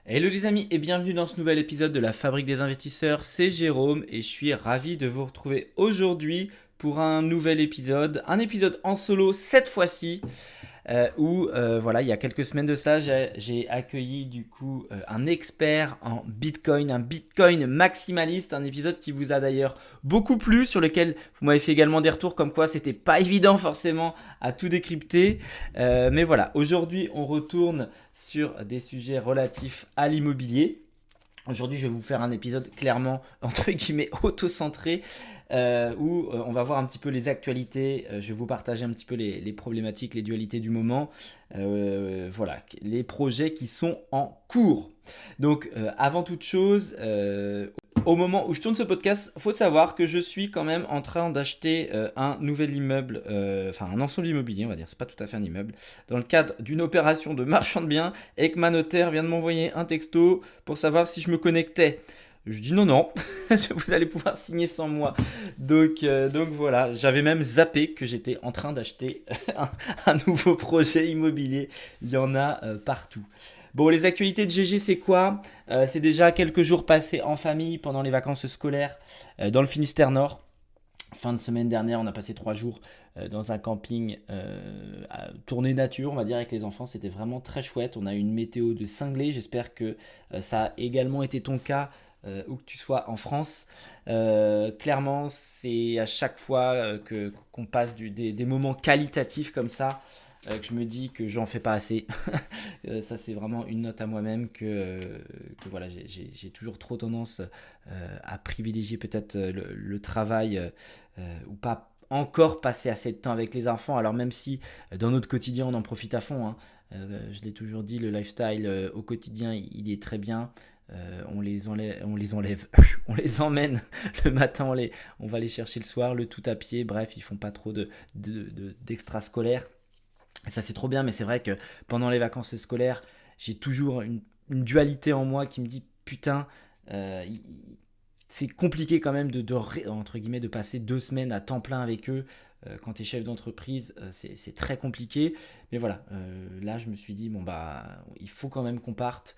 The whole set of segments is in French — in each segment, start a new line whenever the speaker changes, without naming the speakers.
Hello les amis et bienvenue dans ce nouvel épisode de la Fabrique des investisseurs, c'est Jérôme et je suis ravi de vous retrouver aujourd'hui pour un nouvel épisode, un épisode en solo cette fois-ci où voilà, il y a quelques semaines de ça j'ai accueilli du coup un expert en Bitcoin, un Bitcoin maximaliste, un épisode qui vous a d'ailleurs beaucoup plu, sur lequel vous m'avez fait également des retours comme quoi c'était pas évident forcément à tout décrypter. Mais voilà, aujourd'hui on retourne sur des sujets relatifs à l'immobilier. Aujourd'hui, je vais vous faire un épisode clairement, entre guillemets, auto-centré, où on va voir un petit peu les actualités. Je vais vous partager un petit peu les problématiques, les dualités du moment. Voilà, les projets qui sont en cours. Donc, avant toute chose, au moment où je tourne ce podcast, il faut savoir que je suis quand même en train d'acheter un nouvel immeuble, enfin un ensemble immobilier, on va dire, c'est pas tout à fait un immeuble, dans le cadre d'une opération de marchand de biens, et que ma notaire vient de m'envoyer un texto pour savoir si je me connectais. Je dis non, non, vous allez pouvoir signer sans moi. Donc voilà, j'avais même zappé que j'étais en train d'acheter un nouveau projet immobilier. Il y en a partout. Bon, les actualités de GG, c'est quoi? C'est déjà quelques jours passés en famille pendant les vacances scolaires dans le Finistère Nord. Fin de semaine dernière, on a passé 3 jours dans un camping à tournée nature, on va dire, avec les enfants. C'était vraiment très chouette. On a eu une météo de cinglé. J'espère que ça a également été ton cas où que tu sois en France. Clairement, c'est à chaque fois qu'on passe des moments qualitatifs comme ça que je me dis que j'en fais pas assez. Ça, c'est vraiment une note à moi-même que voilà, j'ai toujours trop tendance à privilégier peut-être le travail ou pas encore passer assez de temps avec les enfants. Alors même si dans notre quotidien, on en profite à fond, hein. Je l'ai toujours dit, le lifestyle au quotidien, il est très bien. On les enlève, on les emmène le matin, on va les chercher le soir, le tout à pied. Bref, ils font pas trop d'extrascolaires. Et ça, c'est trop bien, mais c'est vrai que pendant les vacances scolaires, j'ai toujours une dualité en moi qui me dit putain, euh, c'est compliqué quand même entre guillemets, de passer 2 semaines à temps plein avec eux. Quand tu es chef d'entreprise, c'est très compliqué. Mais voilà, là, je me suis dit, bon, bah, il faut quand même qu'on parte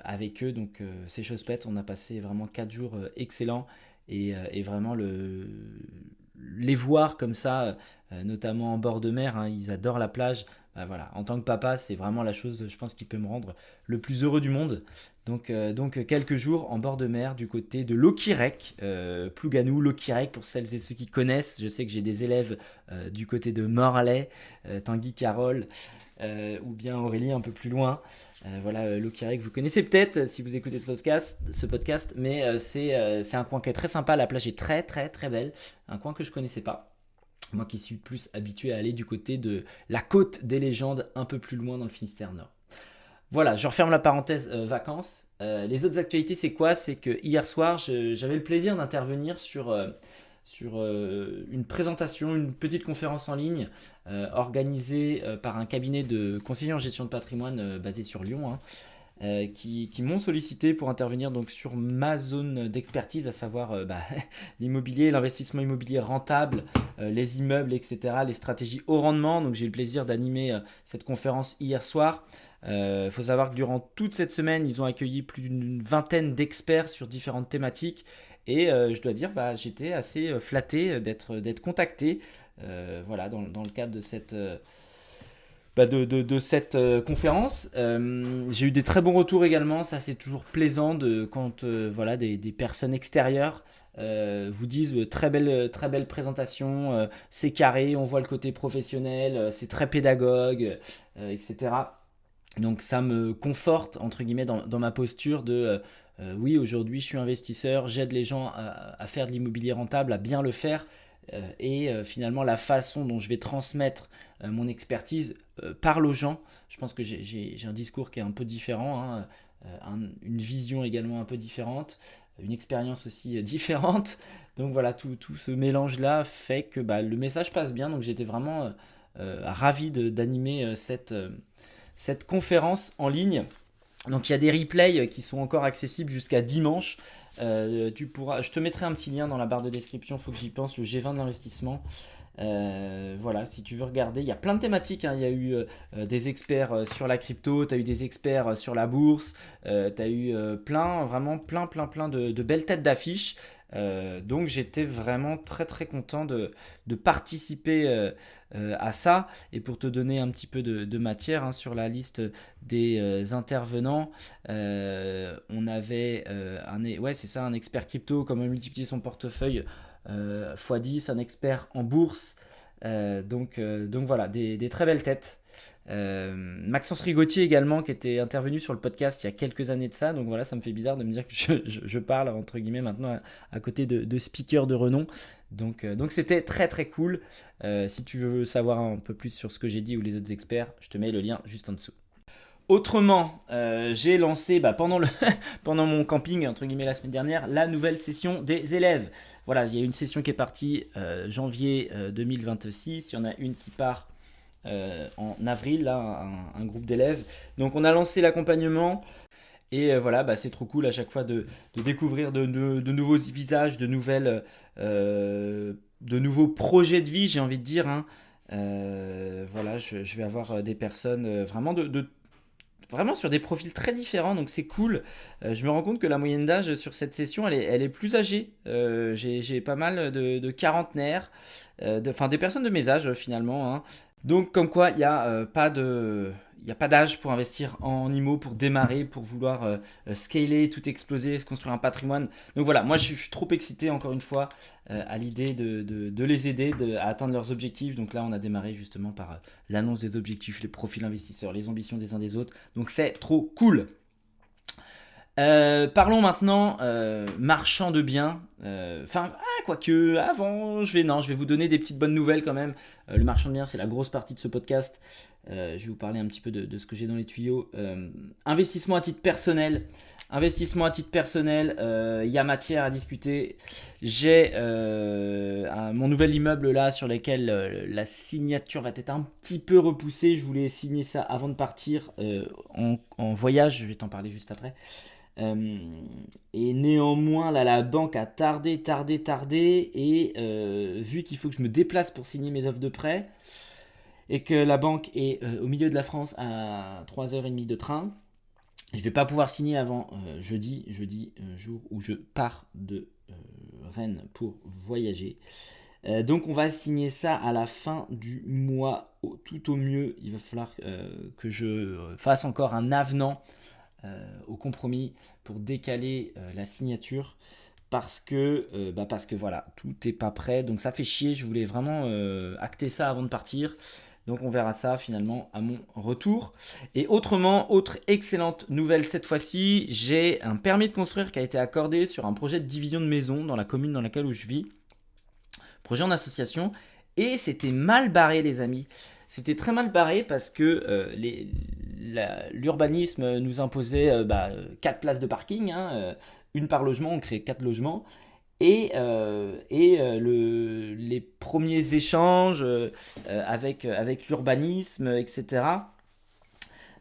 avec eux. Donc, c'est chose faite. On a passé vraiment 4 jours excellents. Et vraiment, les voir comme ça, notamment en bord de mer, hein, ils adorent la plage. Bah, voilà. En tant que papa, c'est vraiment la chose, je pense, qui peut me rendre le plus heureux du monde. Donc quelques jours en bord de mer du côté de Lokirec, Plouganou, Lokirec pour celles et ceux qui connaissent. Je sais que j'ai des élèves du côté de Morlaix, Tanguy Carole ou bien Aurélie un peu plus loin. Voilà, Lokirec, vous connaissez peut-être si vous écoutez ce podcast, mais c'est un coin qui est très sympa. La plage est très très très belle, un coin que je connaissais pas. Moi qui suis plus habitué à aller du côté de la côte des légendes, un peu plus loin dans le Finistère Nord. Voilà, je referme la parenthèse vacances. Les autres actualités, c'est quoi? C'est que hier soir, j'avais le plaisir d'intervenir sur une présentation, une petite conférence en ligne organisée par un cabinet de conseillers en gestion de patrimoine basé sur Lyon, hein, qui m'ont sollicité pour intervenir donc sur ma zone d'expertise, à savoir l'immobilier, l'investissement immobilier rentable, les immeubles, etc., les stratégies haut rendement. Donc j'ai eu le plaisir d'animer cette conférence hier soir. Il faut savoir que durant toute cette semaine, ils ont accueilli plus d'une vingtaine d'experts sur différentes thématiques. Et je dois dire, j'étais assez flatté d'être contacté voilà, dans le cadre de cette conférence. J'ai eu des très bons retours également. Ça, c'est toujours plaisant quand voilà, des personnes extérieures vous disent très belle présentation, c'est carré, on voit le côté professionnel, c'est très pédagogue, etc. Donc ça me conforte entre guillemets dans ma posture de oui, aujourd'hui je suis investisseur, j'aide les gens à faire de l'immobilier rentable, à bien le faire. Et finalement la façon dont je vais transmettre mon expertise parle aux gens. Je pense que j'ai un discours qui est un peu différent, hein, une vision également un peu différente, une expérience aussi différente. Donc voilà, tout ce mélange-là fait que le message passe bien. Donc j'étais vraiment ravi d'animer cette conférence en ligne. Donc il y a des replays qui sont encore accessibles jusqu'à dimanche. Je te mettrai un petit lien dans la barre de description, il faut que j'y pense, le G20 de l'investissement. Voilà, si tu veux regarder, il y a plein de thématiques, hein. Il y a eu des experts sur la crypto, tu as eu des experts sur la bourse, tu as eu vraiment plein de belles têtes d'affiches. Donc j'étais vraiment très très content de participer à ça. Et pour te donner un petit peu de matière, hein, sur la liste des intervenants, on avait ouais, c'est ça, un expert crypto, comment multiplier son portefeuille x10, un expert en bourse. Donc voilà, des très belles têtes. Maxence Rigotier également, qui était intervenu sur le podcast il y a quelques années de ça. Donc voilà, ça me fait bizarre de me dire que je parle entre guillemets maintenant à côté de speakers de renom. Donc c'était très très cool. Si tu veux savoir un peu plus sur ce que j'ai dit ou les autres experts, je te mets le lien juste en dessous. Autrement, j'ai lancé pendant mon camping entre guillemets la semaine dernière la nouvelle session des élèves. Voilà, il y a une session qui est partie janvier 2026, il y en a une qui part en avril, là, un groupe d'élèves. Donc on a lancé l'accompagnement et voilà, c'est trop cool à chaque fois de découvrir de nouveaux visages, de nouveaux projets de vie, j'ai envie de dire, hein. Voilà, je vais avoir des personnes vraiment sur des profils très différents, donc c'est cool. Je me rends compte que la moyenne d'âge sur cette session, elle est plus âgée. J'ai pas mal de quarantenaires, des personnes de mes âges finalement, hein. Donc comme quoi, il n'y a pas d'âge pour investir en IMO, pour démarrer, pour vouloir scaler, tout exploser, se construire un patrimoine. Donc voilà, moi je suis trop excité encore une fois à l'idée de les aider à atteindre leurs objectifs. Donc là on a démarré justement par l'annonce des objectifs, les profils investisseurs, les ambitions des uns des autres. Donc c'est trop cool. Parlons maintenant marchand de biens. Quoique avant, je vais vous donner des petites bonnes nouvelles quand même. Le marchand de biens, c'est la grosse partie de ce podcast. Je vais vous parler un petit peu de ce que j'ai dans les tuyaux. Investissement à titre personnel. Investissement à titre personnel, il y a matière à discuter. J'ai mon nouvel immeuble là sur lequel la signature va être un petit peu repoussée. Je voulais signer ça avant de partir en voyage. Je vais t'en parler juste après. Et néanmoins là la banque a tardé et vu qu'il faut que je me déplace pour signer mes offres de prêt et que la banque est au milieu de la France à 3h30 de train, je vais pas pouvoir signer avant jeudi, jour où je pars de Rennes pour voyager. Donc on va signer ça à la fin du mois, tout au mieux. Il va falloir que je fasse encore un avenant au compromis pour décaler la signature parce que voilà, tout n'est pas prêt, donc ça fait chier. Je voulais vraiment acter ça avant de partir, donc on verra ça finalement à mon retour. Et autre excellente nouvelle cette fois-ci, j'ai un permis de construire qui a été accordé sur un projet de division de maison dans la commune dans laquelle je vis, projet en association, et c'était mal barré les amis. C'était très mal barré parce que l'urbanisme nous imposait 4 places de parking, hein, une par logement, on crée 4 logements. Et les premiers échanges avec l'urbanisme, etc.,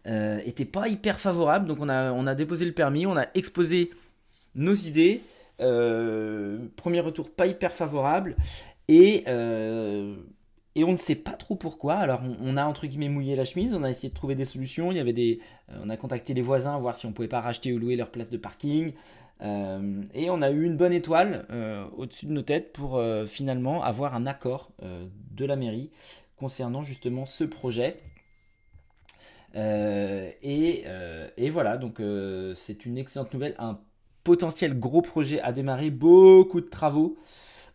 n'étaient pas hyper favorables. Donc on a déposé le permis, on a exposé nos idées. Premier retour pas hyper favorable. Et on ne sait pas trop pourquoi. Alors on a entre guillemets mouillé la chemise, on a essayé de trouver des solutions. Il y avait on a contacté les voisins, voir si on pouvait pas racheter ou louer leur place de parking. Et on a eu une bonne étoile au-dessus de nos têtes pour finalement avoir un accord de la mairie concernant justement ce projet. Et voilà, donc c'est une excellente nouvelle, un potentiel gros projet à démarrer, beaucoup de travaux.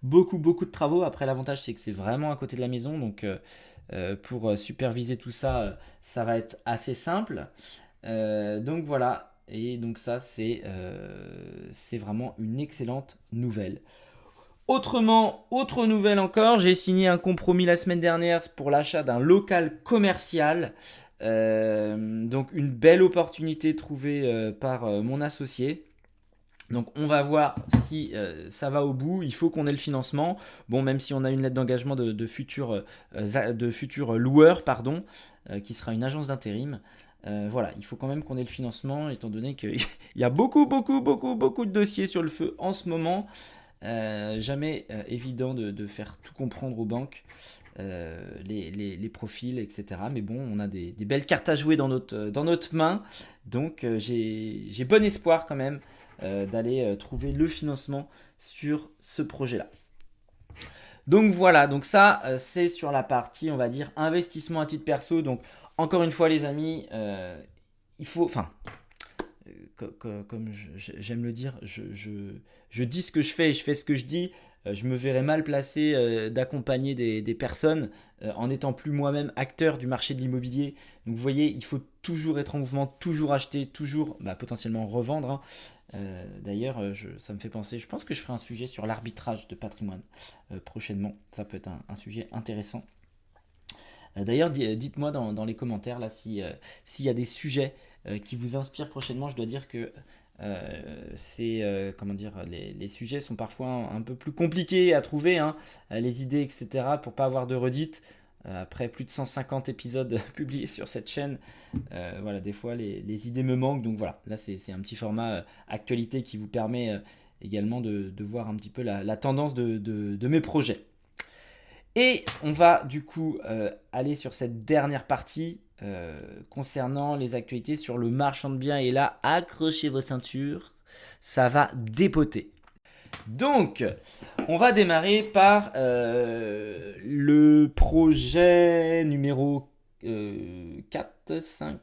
Beaucoup de travaux. Après, l'avantage c'est que c'est vraiment à côté de la maison, donc pour superviser tout ça, ça va être assez simple. Donc voilà, et donc ça c'est vraiment une excellente nouvelle. Autrement, autre nouvelle encore, j'ai signé un compromis la semaine dernière pour l'achat d'un local commercial. Donc une belle opportunité trouvée par mon associé. Donc on va voir si ça va au bout. Il faut qu'on ait le financement. Bon, même si on a une lettre d'engagement de futurs loueurs, qui sera une agence d'intérim. Voilà, il faut quand même qu'on ait le financement, étant donné qu'il y a beaucoup de dossiers sur le feu en ce moment. Jamais évident de faire tout comprendre aux banques, les profils, etc. Mais bon, on a des belles cartes à jouer dans notre main. Donc j'ai bon espoir quand même d'aller trouver le financement sur ce projet-là. Donc voilà, donc ça c'est sur la partie, on va dire, investissement à titre perso. Donc encore une fois les amis, il faut, enfin, comme j'aime le dire, je dis ce que je fais et je fais ce que je dis. Je me verrais mal placé d'accompagner des personnes en étant plus moi-même acteur du marché de l'immobilier. Donc vous voyez, il faut toujours être en mouvement, toujours acheter, toujours potentiellement revendre, hein. D'ailleurs, ça me fait penser, je pense que je ferai un sujet sur l'arbitrage de patrimoine prochainement. Ça peut être un sujet intéressant. D'ailleurs, dites-moi dans les commentaires là s'il y a des sujets qui vous inspirent prochainement. Je dois dire que comment dire, les sujets sont parfois un peu plus compliqués à trouver, hein, les idées, etc. pour pas avoir de redites. Après plus de 150 épisodes publiés sur cette chaîne, voilà, des fois les idées me manquent. Donc voilà, là c'est un petit format actualité qui vous permet également de voir un petit peu la tendance de mes projets. Et on va du coup aller sur cette dernière partie concernant les actualités sur le marchand de biens. Et là, accrochez vos ceintures, ça va dépoter. Donc, on va démarrer par le projet numéro 4, 5,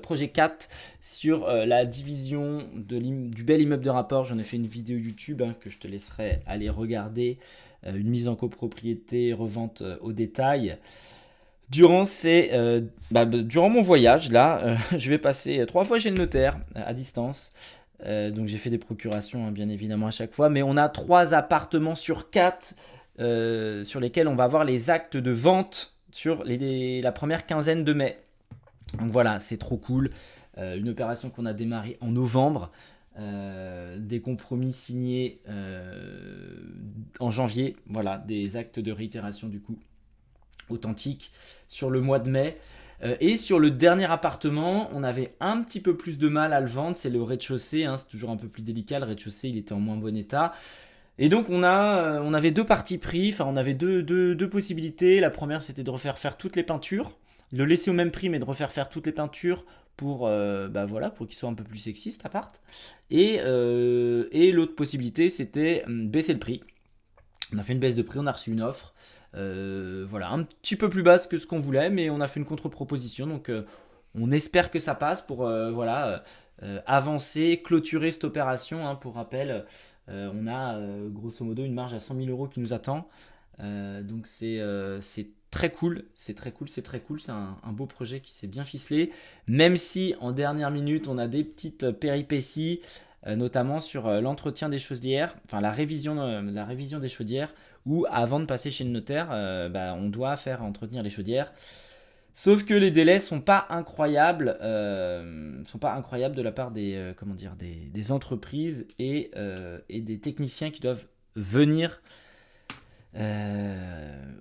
projet 4 sur la division du bel immeuble de rapport. J'en ai fait une vidéo YouTube que je te laisserai aller regarder. Une mise en copropriété, revente au détail. Durant mon voyage, là, je vais passer 3 fois chez le notaire à distance. Donc j'ai fait des procurations, bien évidemment, à chaque fois. Mais on a 3 appartements sur 4 sur lesquels on va avoir les actes de vente sur la première quinzaine de mai. Donc voilà, c'est trop cool. Une opération qu'on a démarrée en novembre. Des compromis signés en janvier, voilà, des actes de réitération du coup authentiques sur le mois de mai. Et sur le dernier appartement, on avait un petit peu plus de mal à le vendre, c'est le rez-de-chaussée, hein, c'est toujours un peu plus délicat, le rez-de-chaussée il était en moins bon état. Et donc on avait 2 parties pris, enfin on avait deux possibilités. La première c'était de refaire faire toutes les peintures, de le laisser au même prix mais de refaire faire toutes les peintures pour qu'il soit un peu plus sexy cet appart. Et l'autre possibilité c'était baisser le prix. On a fait une baisse de prix, on a reçu une offre. Un petit peu plus basse que ce qu'on voulait, mais on a fait une contre-proposition. Donc on espère que ça passe pour avancer, clôturer cette opération, hein. Pour rappel, on a grosso modo une marge à 100 000 euros qui nous attend. Donc c'est très cool, c'est très cool. C'est un beau projet qui s'est bien ficelé. Même si en dernière minute, on a des petites péripéties, notamment sur l'entretien des chaudières, enfin la révision des chaudières, où avant de passer chez le notaire, on doit faire entretenir les chaudières. Sauf que les délais sont pas incroyables de la part des entreprises et des techniciens qui doivent venir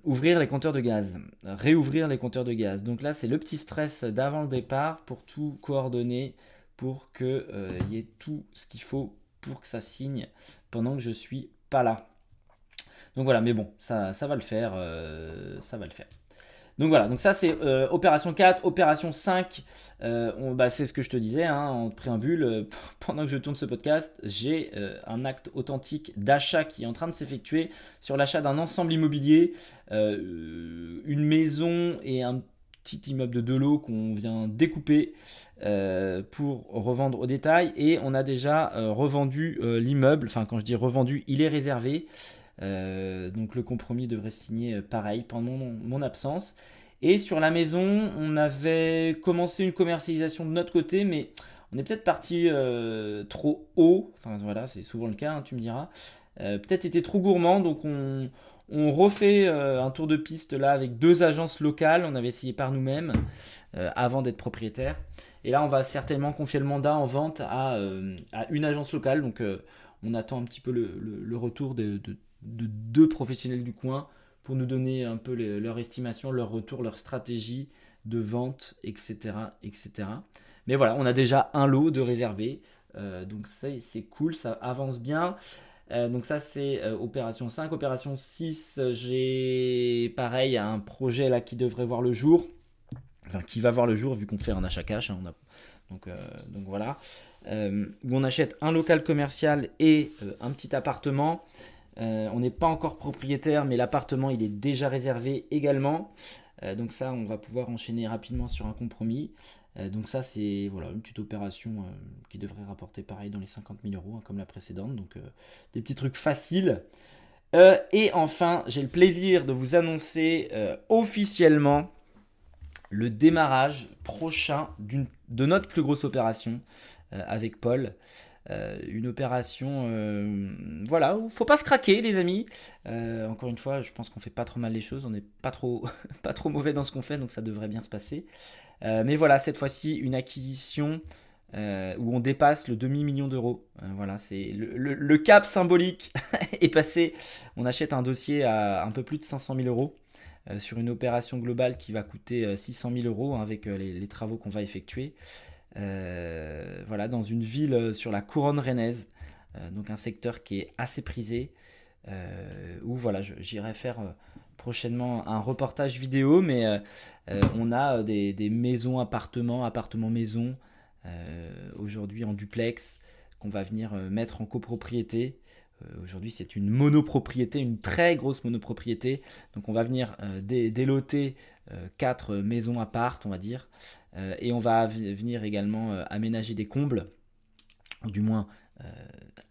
ouvrir les compteurs de gaz, réouvrir les compteurs de gaz. Donc là, c'est le petit stress d'avant le départ pour tout coordonner, pour qu'il y ait tout ce qu'il faut pour que ça signe pendant que je suis pas là. Donc voilà, mais bon, ça va le faire, Donc voilà, donc ça c'est opération 4, opération 5, c'est ce que je te disais, hein, en préambule, pendant que je tourne ce podcast, j'ai un acte authentique d'achat qui est en train de s'effectuer sur l'achat d'un ensemble immobilier, une maison et un petit immeuble de 2 lots qu'on vient découper pour revendre au détail, et on a déjà revendu l'immeuble. Enfin, quand je dis revendu, il est réservé. Donc le compromis devrait se signer pareil pendant mon absence. Et sur la maison, on avait commencé une commercialisation de notre côté, mais on est peut-être parti trop haut. Enfin voilà, c'est souvent le cas, hein, tu me diras. Peut-être été trop gourmand, donc on refait un tour de piste là avec 2 agences locales. On avait essayé par nous-mêmes avant d'être propriétaire. Et là, on va certainement confier le mandat en vente à une agence locale. Donc on attend un petit peu le retour de 2 professionnels du coin pour nous donner un peu leur estimation, leur retour, leur stratégie de vente, etc., etc. Mais voilà, on a déjà un lot de réservés, donc c'est cool, ça avance bien. Donc ça c'est opération 5. Opération 6, j'ai pareil un projet là qui devrait voir le jour. Enfin qui va voir le jour vu qu'on fait un achat cash. Hein, donc voilà. Où on achète un local commercial et un petit appartement. On n'est pas encore propriétaire, mais l'appartement il est déjà réservé également. Donc ça, on va pouvoir enchaîner rapidement sur un compromis. Donc ça, c'est voilà, une petite opération qui devrait rapporter pareil dans les 50 000 euros, hein, comme la précédente. Donc des petits trucs faciles. Et enfin, j'ai le plaisir de vous annoncer officiellement le démarrage prochain de notre plus grosse opération avec Paul. Une opération, voilà, où faut pas se craquer, les amis. Encore une fois, je pense qu'on fait pas trop mal les choses, on n'est pas trop, pas trop mauvais dans ce qu'on fait, donc ça devrait bien se passer. Mais voilà, cette fois-ci, une acquisition où on dépasse le demi-million d'euros. Voilà, c'est le cap symbolique est passé. On achète un dossier à un peu plus de 500 000 euros sur une opération globale qui va coûter 600 000 euros hein, avec les travaux qu'on va effectuer. Voilà, dans une ville sur la couronne rennaise, donc un secteur qui est assez prisé, où voilà, j'irai faire prochainement un reportage vidéo, mais on a des maisons, appartements maisons, aujourd'hui en duplex, qu'on va venir mettre en copropriété. Aujourd'hui, c'est une monopropriété, une très grosse monopropriété. Donc, on va venir déloter 4 maisons appart, on va dire. Et on va venir également aménager des combles, ou du moins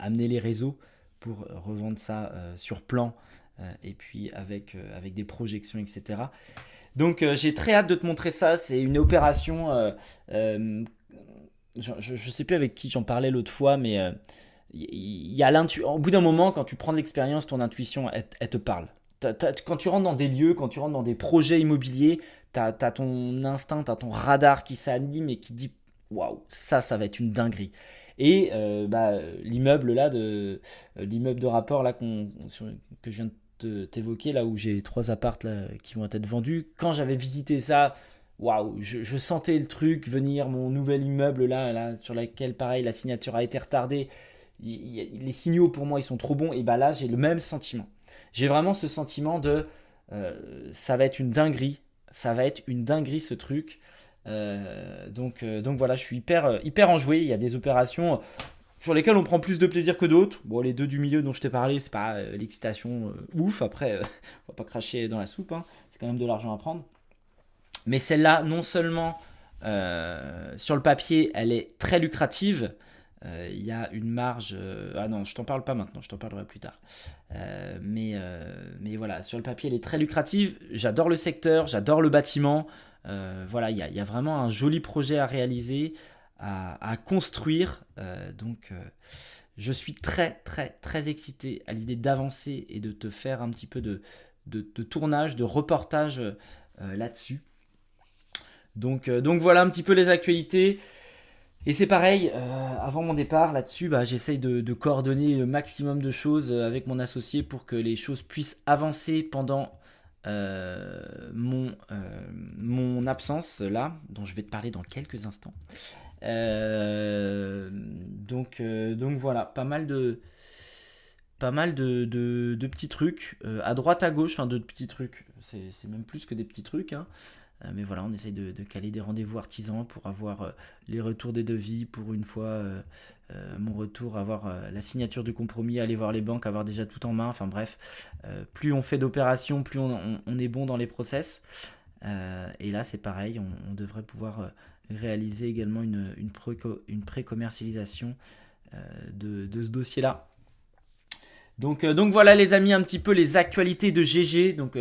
amener les réseaux pour revendre ça sur plan et puis avec des projections, etc. Donc, j'ai très hâte de te montrer ça. C'est une opération. Je ne sais plus avec qui j'en parlais l'autre fois, mais il y a au bout d'un moment, quand tu prends de l'expérience, ton intuition, elle te parle. Quand tu rentres dans des lieux, quand tu rentres dans des projets immobiliers, tu as ton instinct, tu as ton radar qui s'anime et qui dit waouh, ça va être une dinguerie. Et l'immeuble là, l'immeuble de rapport là, que je viens de t'évoquer, là où j'ai 3 apparts là, qui vont être vendus, quand j'avais visité ça, waouh, je sentais le truc venir, mon nouvel immeuble là, sur lequel pareil, la signature a été retardée. Les signaux pour moi ils sont trop bons, et bah là j'ai le même sentiment. J'ai vraiment ce sentiment de ça va être une dinguerie, ce truc. Donc voilà, je suis hyper enjoué. Il y a des opérations sur lesquelles on prend plus de plaisir que d'autres. Bon, les deux du milieu dont je t'ai parlé, c'est pas l'excitation ouf. Après, on va pas cracher dans la soupe, hein. C'est quand même de l'argent à prendre. Mais celle-là, non seulement sur le papier, elle est très lucrative. Il y a une marge. Ah non, je t'en parle pas maintenant, je t'en parlerai plus tard. Mais voilà, sur le papier, elle est très lucrative. J'adore le secteur, j'adore le bâtiment. Voilà, il y a vraiment un joli projet à réaliser, à construire. Donc, je suis très, très, très excité à l'idée d'avancer et de te faire un petit peu de tournage, de reportage là-dessus. Donc voilà un petit peu les actualités. Et c'est pareil, avant mon départ là-dessus, j'essaye de coordonner le maximum de choses avec mon associé pour que les choses puissent avancer pendant mon absence là, dont je vais te parler dans quelques instants. Donc voilà, pas mal de petits trucs à droite à gauche, enfin de petits trucs, c'est même plus que des petits trucs, hein. Mais voilà, on essaye de caler des rendez-vous artisans pour avoir les retours des devis, pour une fois mon retour, avoir la signature du compromis, aller voir les banques, avoir déjà tout en main. Enfin bref, plus on fait d'opérations, plus on est bon dans les process. Et là, c'est pareil, on devrait pouvoir réaliser également une pré-commercialisation de ce dossier-là. Donc voilà les amis, un petit peu les actualités de GG. Donc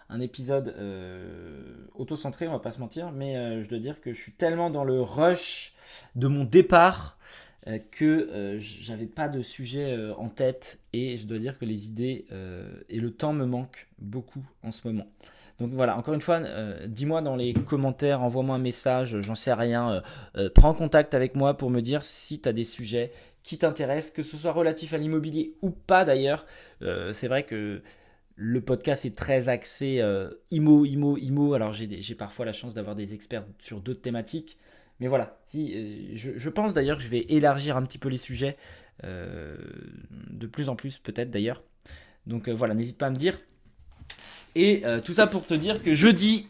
un épisode auto-centré, on va pas se mentir, mais je dois dire que je suis tellement dans le rush de mon départ que j'avais pas de sujet en tête, et je dois dire que les idées et le temps me manquent beaucoup en ce moment. Donc voilà, encore une fois, dis-moi dans les commentaires, envoie-moi un message, j'en sais rien, prends contact avec moi pour me dire si tu as des sujets qui t'intéressent, que ce soit relatif à l'immobilier ou pas d'ailleurs. C'est vrai que le podcast est très axé IMO. Alors j'ai parfois la chance d'avoir des experts sur d'autres thématiques. Mais voilà, je pense d'ailleurs que je vais élargir un petit peu les sujets de plus en plus peut-être d'ailleurs. Donc voilà, n'hésite pas à me dire. Et tout ça pour te dire que jeudi,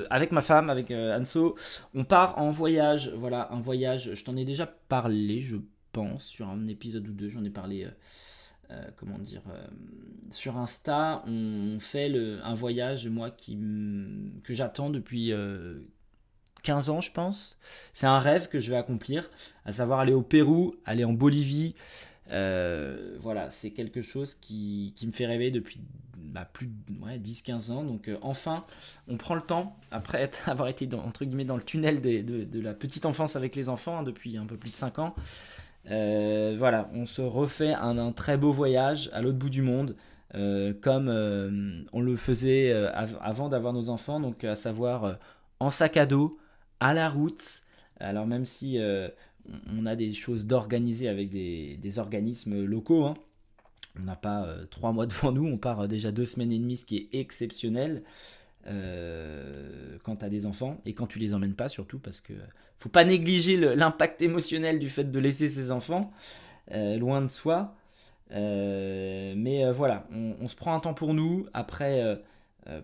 avec ma femme, avec Anso, on part en voyage. Voilà, un voyage, je t'en ai déjà parlé, je pense, sur un épisode ou deux, j'en ai parlé, sur Insta. On fait un voyage, moi, que j'attends depuis 15 ans, je pense. C'est un rêve que je vais accomplir, à savoir aller au Pérou, aller en Bolivie. Voilà, c'est quelque chose qui me fait rêver depuis plus de 10-15 ans. Donc enfin, on prend le temps, après avoir été entre guillemets dans le tunnel de la petite enfance avec les enfants depuis un peu plus de 5 ans. Voilà, on se refait un très beau voyage à l'autre bout du monde, comme on le faisait avant d'avoir nos enfants, donc à savoir en sac à dos, à la route. Alors même si on a des choses d'organiser avec des organismes locaux, hein. On n'a pas 3 mois devant nous, on part déjà 2 semaines et demie, ce qui est exceptionnel quand tu as des enfants et quand tu les emmènes pas surtout, parce que faut pas négliger l'impact émotionnel du fait de laisser ses enfants loin de soi. Mais voilà, on se prend un temps pour nous après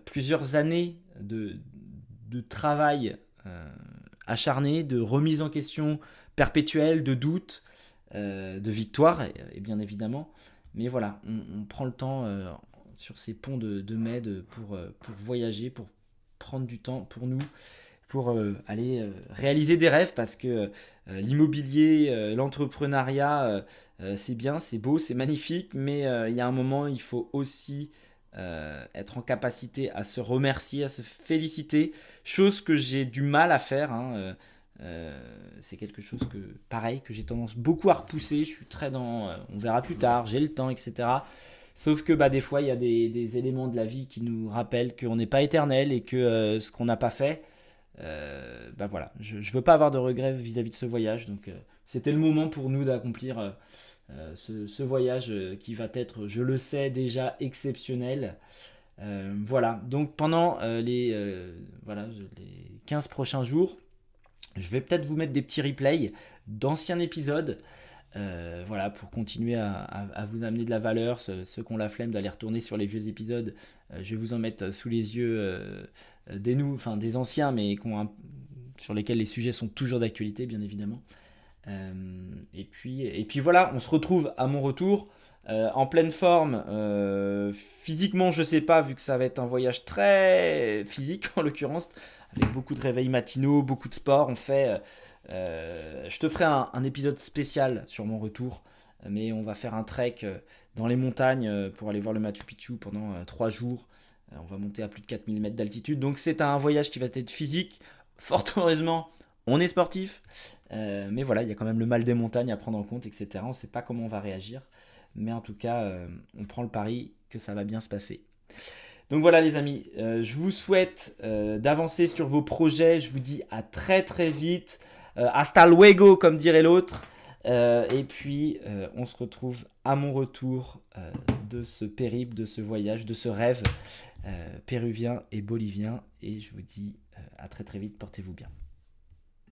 plusieurs années de travail acharné, de remise en question perpétuelle, de doute, de victoire, et bien évidemment. Mais voilà, on prend le temps sur ces ponts de mai pour voyager, pour prendre du temps pour nous, pour aller réaliser des rêves, parce que l'immobilier, l'entrepreneuriat, c'est bien, c'est beau, c'est magnifique, mais il y a un moment, il faut aussi être en capacité à se remercier, à se féliciter, chose que j'ai du mal à faire, hein. C'est quelque chose pareil, que j'ai tendance beaucoup à repousser. Je suis très dans on verra plus tard, j'ai le temps, etc. Sauf que des fois, il y a des éléments de la vie qui nous rappellent qu'on n'est pas éternel et que ce qu'on n'a pas fait, voilà. Je ne veux pas avoir de regrets vis-à-vis de ce voyage. Donc, c'était le moment pour nous d'accomplir ce voyage qui va être, je le sais, déjà exceptionnel. Voilà. Donc, pendant les 15 prochains jours, je vais peut-être vous mettre des petits replays d'anciens épisodes, voilà, pour continuer à vous amener de la valeur. Ceux qui ont la flemme d'aller retourner sur les vieux épisodes, je vais vous en mettre sous les yeux des anciens, mais sur lesquels les sujets sont toujours d'actualité, bien évidemment. Et puis voilà, on se retrouve à mon retour. En pleine forme, physiquement je sais pas, vu que ça va être un voyage très physique en l'occurrence, avec beaucoup de réveils matinaux, beaucoup de sport. Je te ferai un épisode spécial sur mon retour, mais on va faire un trek dans les montagnes pour aller voir le Machu Picchu pendant 3 jours. On va monter à plus de 4000 mètres d'altitude, donc c'est un voyage qui va être physique. Fort heureusement, on est sportif, mais voilà, il y a quand même le mal des montagnes à prendre en compte, etc. On ne sait pas comment on va réagir, mais en tout cas, on prend le pari que ça va bien se passer. Donc voilà les amis, je vous souhaite d'avancer sur vos projets. Je vous dis à très très vite. Hasta luego, comme dirait l'autre. Et puis, on se retrouve à mon retour de ce périple, de ce voyage, de ce rêve péruvien et bolivien. Et je vous dis à très très vite, portez-vous bien.